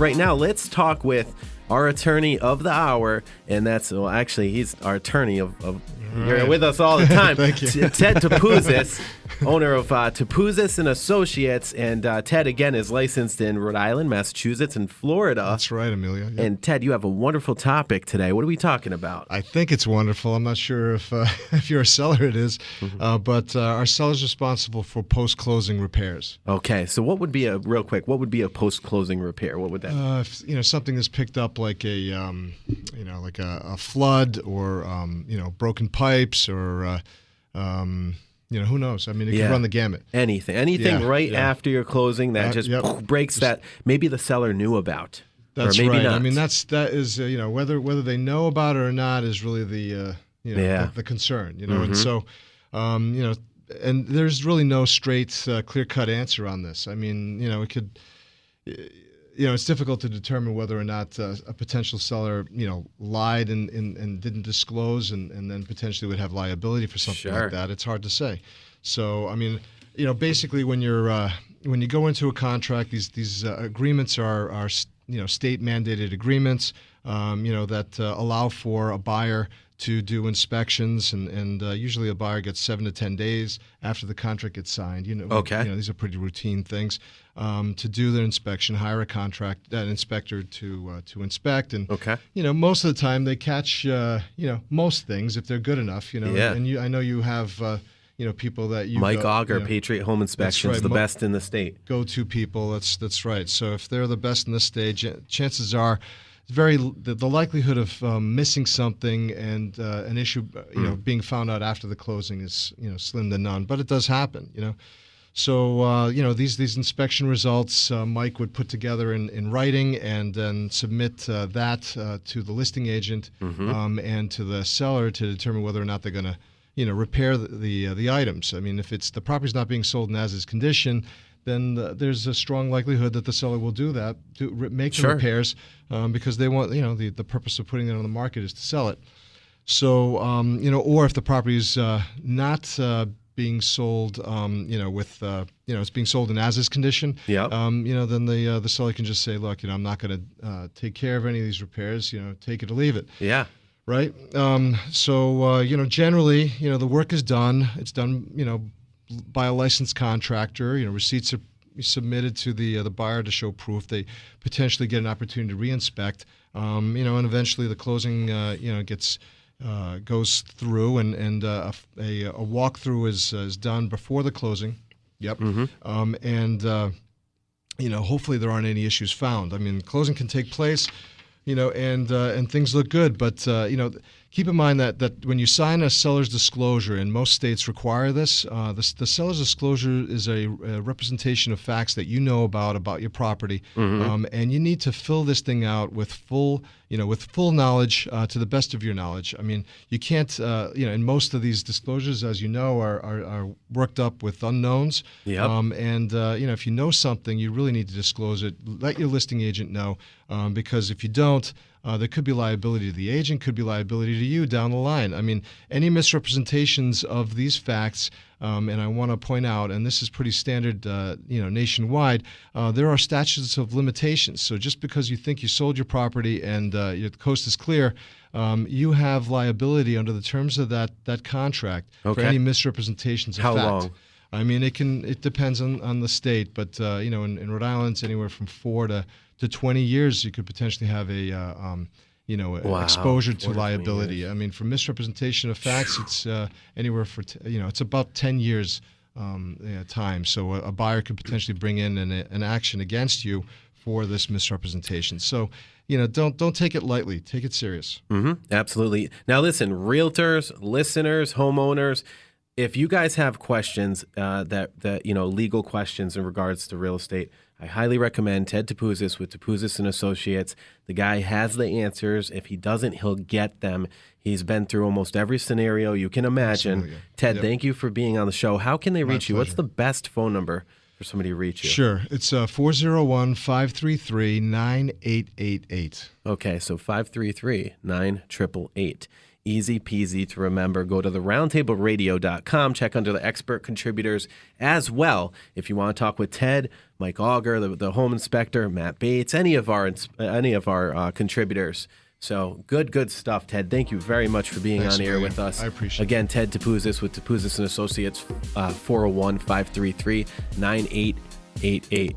right now, let's talk with our attorney of the hour, and that's, well, actually, he's our attorney of you're with us all the time. Thank you. Ted Topouzis, owner of Topouzis and Associates, and Ted, again, is licensed in Rhode Island, Massachusetts, and Florida. That's right, Emilio. Yep. And Ted, you have a wonderful topic today. What are we talking about? I think it's wonderful. I'm not sure if if you're a seller, it is, but our seller's responsible for post-closing repairs. Okay, so what would be real quick? What would be a post-closing repair? What would that be? If, something is picked up like a flood or broken pipes or who knows? I mean, it can run the gamut. Anything after your closing that just breaks that maybe the seller knew about. That's or maybe right. Not. I mean, that is whether they know about it or not is really the the concern. And so and there's really no straight clear-cut answer on this. I mean, it could. It's difficult to determine whether or not a potential seller, lied and didn't disclose and then potentially would have liability for something like that. It's hard to say. So, I mean, basically when you go into a contract, these agreements are state mandated agreements, that allow for a buyer to do inspections, and usually a buyer gets 7 to 10 days after the contract gets signed. These are pretty routine things to do their inspection. Hire an inspector to inspect, and most of the time they catch most things if they're good enough. And I know you have. People that you Mike Auger, Patriot Home Inspections, the best in the state. Go-to people. That's right. So if they're the best in the state, chances are the likelihood of missing something and an issue being found out after the closing is slim to none, but it does happen. So these inspection results Mike would put together in writing and then submit that to the listing agent and to the seller to determine whether or not they're going to repair the items. I mean, if the property's not being sold in as-is condition, then there's a strong likelihood that the seller will do that to make the repairs because they want, the purpose of putting it on the market is to sell it. So, or if the property is not being sold, it's being sold in as-is condition, then the seller can just say, look, I'm not going to take care of any of these repairs, take it or leave it. Yeah. Right? Generally, the work is done. It's done, by a licensed contractor. Receipts are submitted to the buyer to show proof. They potentially get an opportunity to re-inspect, and eventually the closing, goes through, and a walkthrough is done before the closing. Yep. Hopefully there aren't any issues found. I mean, closing can take place, and things look good, but keep in mind that when you sign a seller's disclosure, and most states require this, the seller's disclosure is a representation of facts that you know about your property, and you need to fill this thing out with full knowledge to the best of your knowledge. I mean, you can't, and most of these disclosures, as you know, are worked up with unknowns. Yep. If you know something, you really need to disclose it. Let your listing agent know, because if you don't, there could be liability to the agent, could be liability to you down the line. I mean, any misrepresentations of these facts, and I want to point out, and this is pretty standard, nationwide, there are statutes of limitations. So just because you think you sold your property and the coast is clear, you have liability under the terms of that contract for any misrepresentations of fact. How long? I mean, it depends on the state, but in Rhode Island, it's anywhere from 4 to 20 years. You could potentially have exposure to liability. I mean, for misrepresentation of facts, it's anywhere for it's about 10 years time. So a buyer could potentially bring in an action against you for this misrepresentation. So don't take it lightly. Take it serious. Absolutely. Now, listen, realtors, listeners, homeowners. If you guys have questions legal questions in regards to real estate, I highly recommend Ted Topouzis with Topouzis and Associates. The guy has the answers. If he doesn't, he'll get them. He's been through almost every scenario you can imagine. Absolutely. Ted, thank you for being on the show. How can they reach you? What's the best phone number for somebody to reach you? Sure. It's 401-533-9888. Okay, so 533-9888. Easy peasy to remember. Go to theroundtableradio.com. Check under the expert contributors as well. If you want to talk with Ted, Mike Auger, the home inspector, Matt Bates, any of our contributors. So good stuff, Ted. Thank you very much for being on air with us. I appreciate it. Again, Ted Topouzis with Topouzis and Associates, 401-533-9888.